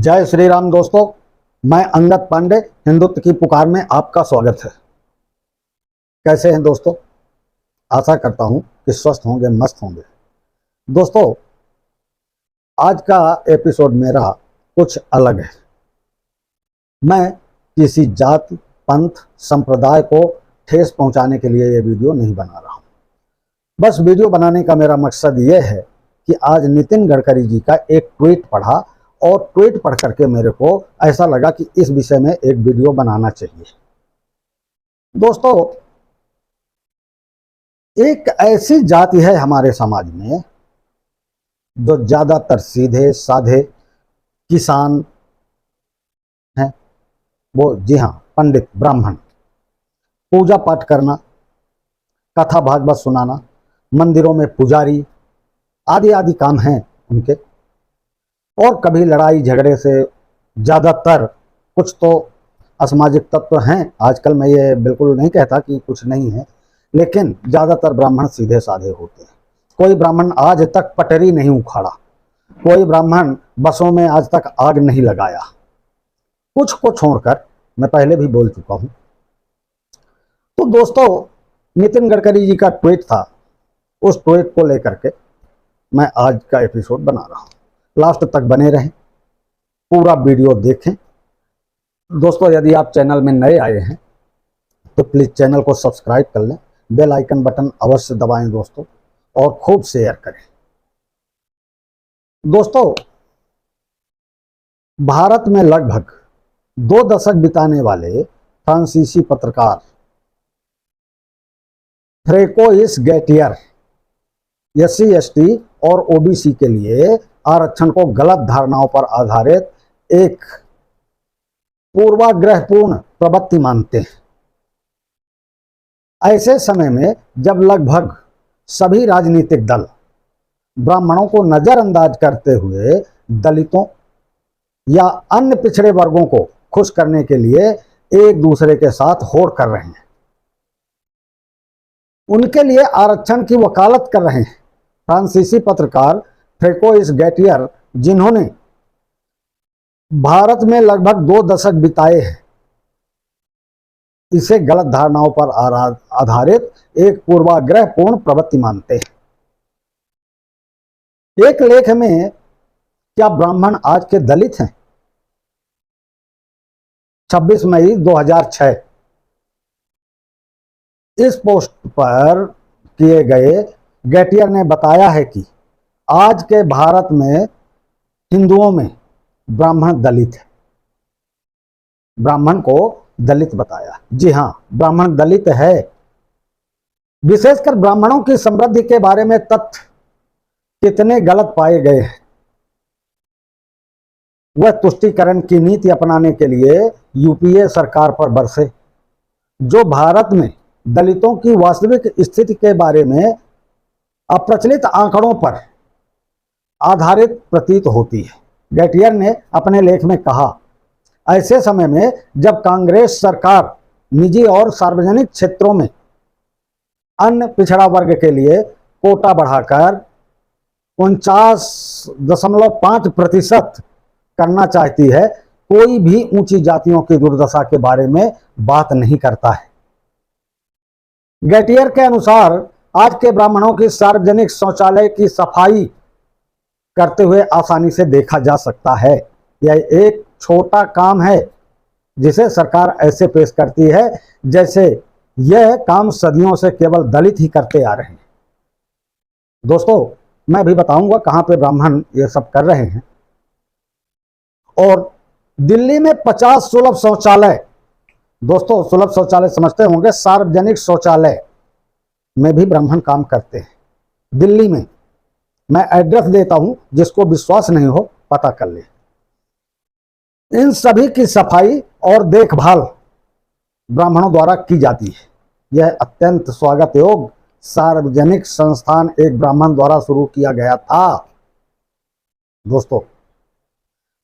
जय श्री राम दोस्तों, मैं अंगद पांडे हिंदुत्व की पुकार में आपका स्वागत है। कैसे हैं दोस्तों? आशा करता हूं कि स्वस्थ होंगे, मस्त होंगे। दोस्तों, आज का एपिसोड मेरा कुछ अलग है। मैं किसी जाति, पंथ, संप्रदाय को ठेस पहुंचाने के लिए ये वीडियो नहीं बना रहा हूं। बस वीडियो बनाने का मेरा मकसद ये है कि आज नितिन गडकरी जी का एक ट्वीट पढ़ा और ट्वीट पढ़ करके मेरे को ऐसा लगा कि इस विषय में एक वीडियो बनाना चाहिए। दोस्तों, एक ऐसी जाति है हमारे समाज में जो ज्यादातर सीधे साधे किसान हैं। वो जी हाँ, पंडित, ब्राह्मण। पूजा पाठ करना, कथा भागवत सुनाना, मंदिरों में पुजारी आदि आदि काम हैं उनके। और कभी लड़ाई झगड़े से ज़्यादातर, कुछ तो असामाजिक तत्व हैं आजकल, मैं ये बिल्कुल नहीं कहता कि कुछ नहीं है, लेकिन ज़्यादातर ब्राह्मण सीधे साधे होते हैं। कोई ब्राह्मण आज तक पटरी नहीं उखाड़ा, कोई ब्राह्मण बसों में आज तक आग नहीं लगाया। कुछ को छोड़कर, मैं पहले भी बोल चुका हूँ। तो दोस्तों, नितिन गडकरी जी का ट्वीट था, उस ट्वीट को लेकर के मैं आज का एपिसोड बना रहा हूँ। लास्ट तक बने रहें, पूरा वीडियो देखें। दोस्तों, यदि आप चैनल में नए आए हैं तो प्लीज़ चैनल को सब्सक्राइब कर लें, बेल आइकन बटन अवश्य दबाएं दोस्तों, और खूब शेयर करें। दोस्तों, भारत में लगभग 2 दशक बिताने वाले फ्रांसीसी पत्रकार फ्रैंकोइस गैटियर SC/ST और OBC के लिए आरक्षण को गलत धारणाओं पर आधारित एक पूर्वाग्रहपूर्ण प्रवृत्ति मानते हैं। ऐसे समय में जब लगभग सभी राजनीतिक दल ब्राह्मणों को नजरअंदाज करते हुए दलितों या अन्य पिछड़े वर्गों को खुश करने के लिए एक दूसरे के साथ होड़ कर रहे हैं, उनके लिए आरक्षण की वकालत कर रहे हैं। फ्रांसीसी पत्रकार फ्रैंकोइस गैटियर, जिन्होंने भारत में लगभग 2 दशक बिताए हैं, इसे गलत धारणाओं पर आधारित एक पूर्वाग्रहपूर्ण प्रवृत्ति मानते हैं। एक लेख में, क्या ब्राह्मण आज के दलित हैं? 26 मई 2006 इस पोस्ट पर किए गए गैटियर ने बताया है कि आज के भारत में हिंदुओं में ब्राह्मण दलित है। ब्राह्मण को दलित बताया। जी हां, ब्राह्मण दलित है। विशेषकर ब्राह्मणों की समृद्धि के बारे में तथ्य कितने गलत पाए गए हैं। वह तुष्टीकरण की नीति अपनाने के लिए UPA सरकार पर बरसे, जो भारत में दलितों की वास्तविक स्थिति के बारे में अप्रचलित आंकड़ों पर आधारित प्रतीत होती है। गैटियर ने अपने लेख में कहा, ऐसे समय में जब कांग्रेस सरकार निजी और सार्वजनिक क्षेत्रों में अन्य पिछड़ा वर्ग के लिए कोटा बढ़ाकर 49.5% करना चाहती है, कोई भी ऊंची जातियों की दुर्दशा के बारे में बात नहीं करता है। गैटियर के अनुसार आज के ब्राह्मणों की सार्वजनिक शौचालय की सफाई करते हुए आसानी से देखा जा सकता है। यह एक छोटा काम है जिसे सरकार ऐसे पेश करती है जैसे यह काम सदियों से केवल दलित ही करते आ रहे हैं। दोस्तों, मैं भी बताऊंगा कहां पे ब्राह्मण ये सब कर रहे हैं। और दिल्ली में 50 सुलभ शौचालय, दोस्तों सुलभ शौचालय समझते होंगे, सार्वजनिक शौचालय में भी ब्राह्मण काम करते हैं दिल्ली में। मैं एड्रेस देता हूं, जिसको विश्वास नहीं हो पता कर ले। इन सभी की सफाई और देखभाल ब्राह्मणों द्वारा की जाती है। यह अत्यंत स्वागत योग्य सार्वजनिक संस्थान एक ब्राह्मण द्वारा शुरू किया गया था। दोस्तों,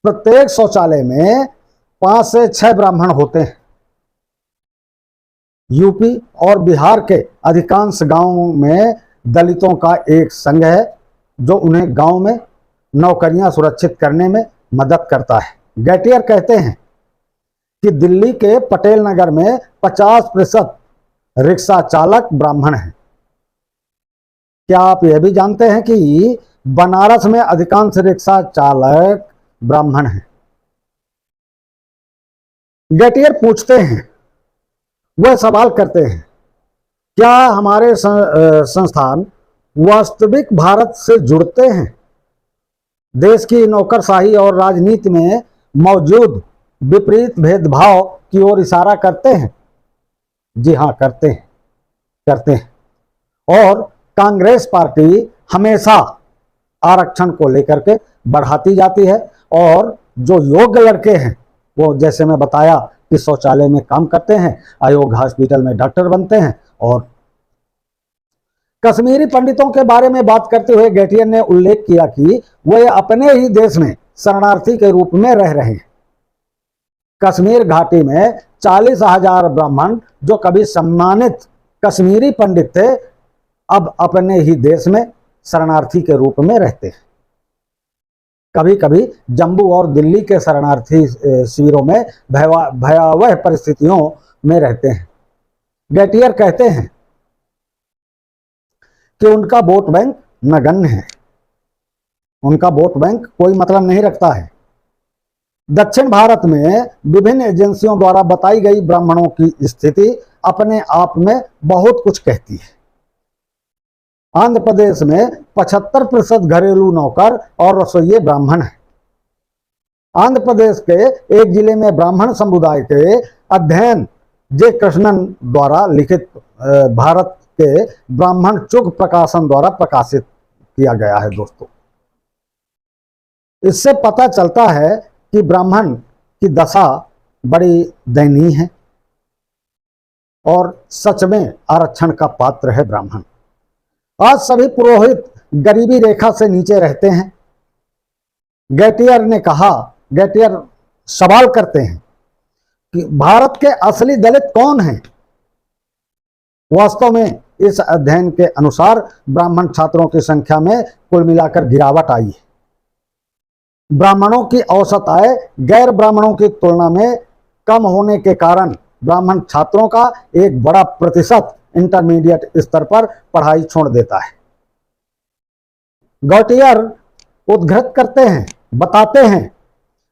प्रत्येक शौचालय में 5 से 6 ब्राह्मण होते हैं। यूपी और बिहार के अधिकांश गांवों में दलितों का एक संघ है जो उन्हें गांव में नौकरियां सुरक्षित करने में मदद करता है। गैटियर कहते हैं कि दिल्ली के पटेल नगर में 50% रिक्शा चालक ब्राह्मण हैं। क्या आप यह भी जानते हैं कि बनारस में अधिकांश रिक्शा चालक ब्राह्मण हैं? गैटियर पूछते हैं, वह सवाल करते हैं, क्या हमारे संस्थान वास्तविक भारत से जुड़ते हैं? देश की नौकरशाही और राजनीति में मौजूद विपरीत भेदभाव की ओर इशारा करते हैं? जी हाँ, करते हैं। और कांग्रेस पार्टी हमेशा आरक्षण को लेकर के बढ़ाती जाती है, और जो योग्य लड़के हैं वो, जैसे मैं बताया, कि शौचालय में काम करते हैं, आयोग हॉस्पिटल में डॉक्टर बनते हैं। और कश्मीरी पंडितों के बारे में बात करते हुए गैटियर ने उल्लेख किया कि वे अपने ही देश में शरणार्थी के रूप में रह रहे हैं। कश्मीर घाटी में 40,000 ब्राह्मण जो कभी सम्मानित कश्मीरी पंडित थे, अब अपने ही देश में शरणार्थी के रूप में रहते हैं। कभी कभी जम्मू और दिल्ली के शरणार्थी शिविरों में भयावह परिस्थितियों में रहते हैं। गैटियर कहते हैं कि उनका वोट बैंक नगण्य है, उनका वोट बैंक कोई मतलब नहीं रखता है। दक्षिण भारत में विभिन्न एजेंसियों द्वारा बताई गई ब्राह्मणों की स्थिति अपने आप में बहुत कुछ कहती है। आंध्र प्रदेश में 75% घरेलू नौकर और रसोइये ब्राह्मण हैं। आंध्र प्रदेश के एक जिले में ब्राह्मण समुदाय के अध्ययन जे कृष्णन द्वारा लिखित भारत के ब्राह्मण चुग प्रकाशन द्वारा प्रकाशित किया गया है। दोस्तों, इससे पता चलता है कि ब्राह्मण की दशा बड़ी दयनीय है और सच में आरक्षण का पात्र है ब्राह्मण। आज सभी पुरोहित गरीबी रेखा से नीचे रहते हैं। गैटियर सवाल करते हैं कि भारत के असली दलित कौन हैं? वास्तव में इस अध्ययन के अनुसार ब्राह्मण छात्रों की संख्या में कुल मिलाकर गिरावट आई है। ब्राह्मणों की औसत आय गैर ब्राह्मणों की तुलना में कम होने के कारण ब्राह्मण छात्रों का एक बड़ा प्रतिशत इंटरमीडिएट स्तर पर पढ़ाई छोड़ देता है। गैटियर उद्धृत करते हैं, बताते हैं,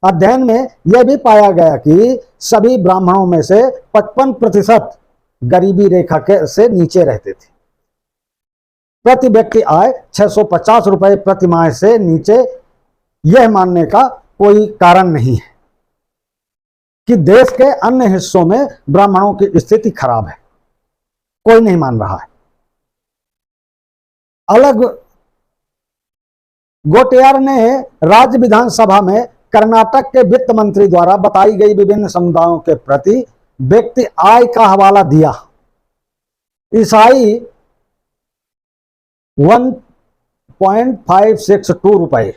अध्ययन में यह भी पाया गया कि सभी ब्राह्मणों में से 55% गरीबी रेखा के से नीचे रहते थे। प्रति व्यक्ति आय 650 रुपए प्रति माह से नीचे यह मानने का कोई कारण नहीं है कि देश के अन्य हिस्सों में ब्राह्मणों की स्थिति खराब है। कोई नहीं मान रहा है। गैटियर ने राज्य विधानसभा में कर्नाटक के वित्त मंत्री द्वारा बताई गई विभिन्न समुदायों के प्रति व्यक्ति आय का हवाला दिया। ईसाई 1.562 रुपए,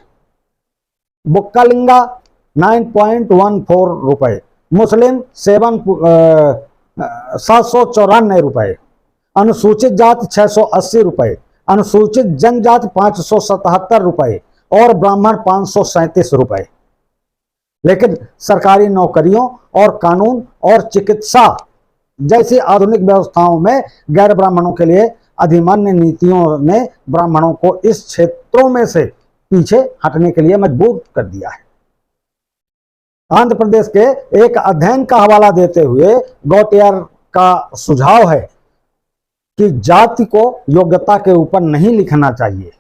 बुक्कालिंगा 9.14 रुपए, मुस्लिम 794 रुपए, अनुसूचित जाति 680 रुपए, अनुसूचित जनजाति 577 रुपए और ब्राह्मण 537 रुपए। लेकिन सरकारी नौकरियों और कानून और चिकित्सा जैसी आधुनिक व्यवस्थाओं में गैर ब्राह्मणों के लिए अधिमान्य नीतियों ने ब्राह्मणों को इस क्षेत्रों में से पीछे हटने के लिए मजबूर कर दिया है। आंध्र प्रदेश के एक अध्ययन का हवाला देते हुए गैटियर का सुझाव है कि जाति को योग्यता के ऊपर नहीं लिखना चाहिए।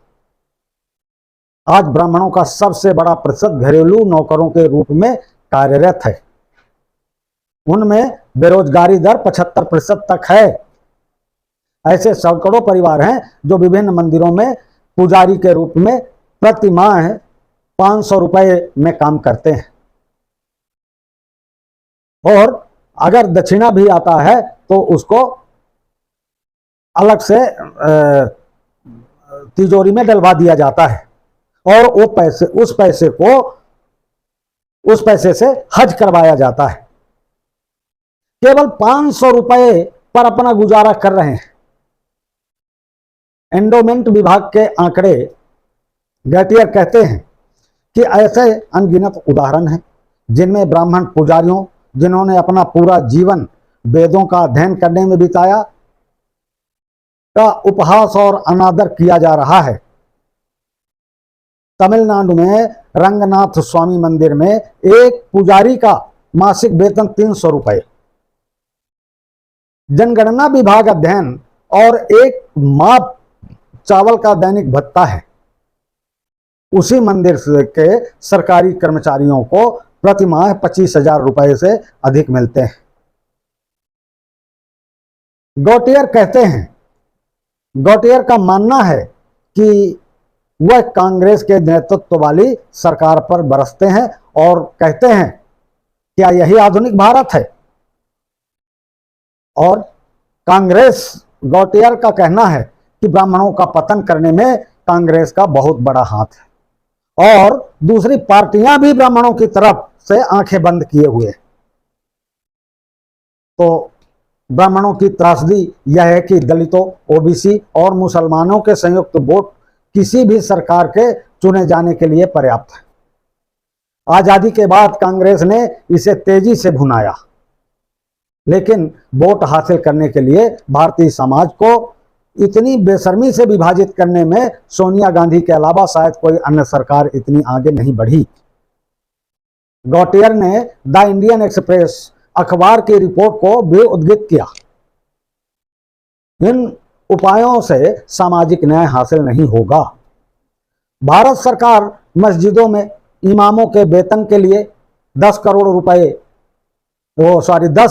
आज ब्राह्मणों का सबसे बड़ा प्रतिशत घरेलू नौकरों के रूप में कार्यरत है। उनमें बेरोजगारी दर 75% तक है। ऐसे सैकड़ों परिवार हैं जो विभिन्न मंदिरों में पुजारी के रूप में प्रति माह 500 रुपए में काम करते हैं, और अगर दक्षिणा भी आता है तो उसको अलग से तिजोरी में डलवा दिया जाता है, और वो उस पैसे से हज करवाया जाता है। केवल 500 रुपए पर अपना गुजारा कर रहे हैं। एंडोमेंट विभाग के आंकड़े, गैटियर कहते हैं कि ऐसे अनगिनत उदाहरण हैं। जिनमें ब्राह्मण पुजारियों, जिन्होंने अपना पूरा जीवन वेदों का अध्ययन करने में बिताया, का उपहास और अनादर किया जा रहा है। तमिलनाडु में रंगनाथ स्वामी मंदिर में एक पुजारी का मासिक वेतन 300 रुपए, जनगणना विभाग अध्ययन और एक माप चावल का दैनिक भत्ता है। उसी मंदिर के सरकारी कर्मचारियों को प्रति माह 25,000 रुपए से अधिक मिलते हैं। गौटियर कहते हैं, गौटियर का मानना है कि वह कांग्रेस के नेतृत्व वाली सरकार पर बरसते हैं और कहते हैं, क्या यही आधुनिक भारत है? और कांग्रेस, गौटियर का कहना है कि ब्राह्मणों का पतन करने में कांग्रेस का बहुत बड़ा हाथ है और दूसरी पार्टियां भी ब्राह्मणों की तरफ से आंखें बंद किए हुए। तो ब्राह्मणों की त्रासदी यह है कि दलितों, ओबीसी और मुसलमानों के संयुक्त वोट किसी भी सरकार के चुने जाने के लिए पर्याप्त है। आजादी के बाद कांग्रेस ने इसे तेजी से भुनाया, लेकिन वोट हासिल करने के लिए भारतीय समाज को इतनी बेशर्मी से विभाजित करने में सोनिया गांधी के अलावा शायद कोई अन्य सरकार इतनी आगे नहीं बढ़ी। गौटियर ने द इंडियन एक्सप्रेस अखबार की रिपोर्ट को भी उद्धृत किया। इन उपायों से सामाजिक न्याय हासिल नहीं होगा। भारत सरकार मस्जिदों में इमामों के वेतन के लिए 10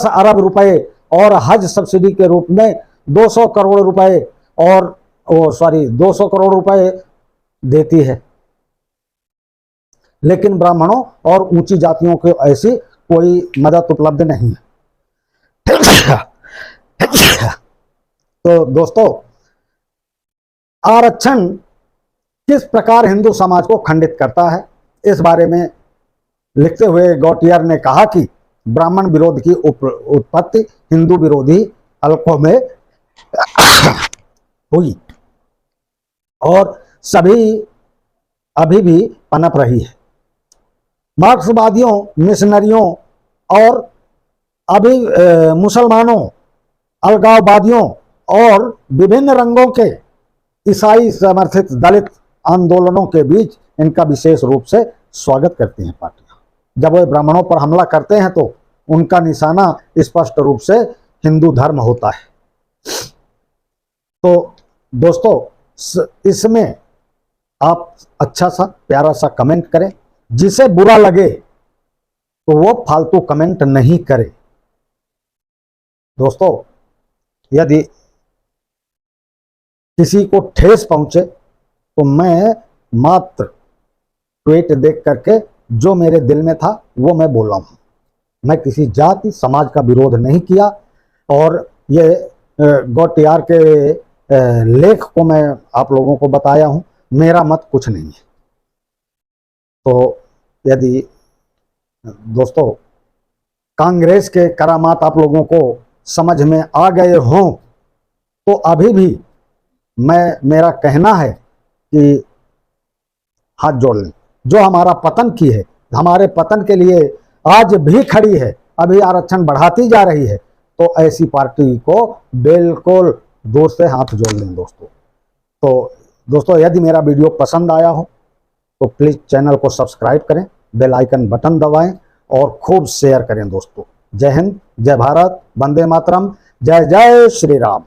अरब रुपए और हज सब्सिडी के रूप में 200 करोड़ रुपए और 200 करोड़ रुपए देती है, लेकिन ब्राह्मणों और ऊंची जातियों को ऐसी कोई मदद उपलब्ध नहीं है। तो दोस्तों, आरक्षण किस प्रकार हिंदू समाज को खंडित करता है, इस बारे में लिखते हुए गौटियर ने कहा कि ब्राह्मण विरोध की उत्पत्ति हिंदू विरोधी हलकों में हुई और अभी भी पनप रही है। मार्क्सवादियों, मिशनरियों और मुसलमानों, अलगाववादियों और विभिन्न रंगों के ईसाई समर्थित दलित आंदोलनों के बीच इनका विशेष रूप से स्वागत करती हैं पार्टियां। जब वे ब्राह्मणों पर हमला करते हैं तो उनका निशाना स्पष्ट रूप से हिंदू धर्म होता है। तो दोस्तों, इसमें आप अच्छा सा प्यारा सा कमेंट करें। जिसे बुरा लगे तो वो फालतू कमेंट नहीं करे। दोस्तों, यदि किसी को ठेस पहुंचे तो मैं मात्र ट्वीट देख करके जो मेरे दिल में था वो मैं बोला हूं। मैं किसी जाति समाज का विरोध नहीं किया और ये गौटियर के लेख को मैं आप लोगों को बताया हूं। मेरा मत कुछ नहीं है। तो यदि दोस्तों कांग्रेस के करामात आप लोगों को समझ में आ गए हों तो अभी भी मेरा कहना है कि हाथ जोड़ लें। जो हमारा पतन की है, हमारे पतन के लिए आज भी खड़ी है, अभी आरक्षण बढ़ाती जा रही है, तो ऐसी पार्टी को बिल्कुल दूर से हाथ जोड़ लें दोस्तों। तो दोस्तों, यदि मेरा वीडियो पसंद आया हो तो प्लीज़ चैनल को सब्सक्राइब करें, बेल आइकन बटन दबाएं और खूब शेयर करें दोस्तों। जय हिंद, जय भारत, वंदे मातरम, जय जय श्री राम।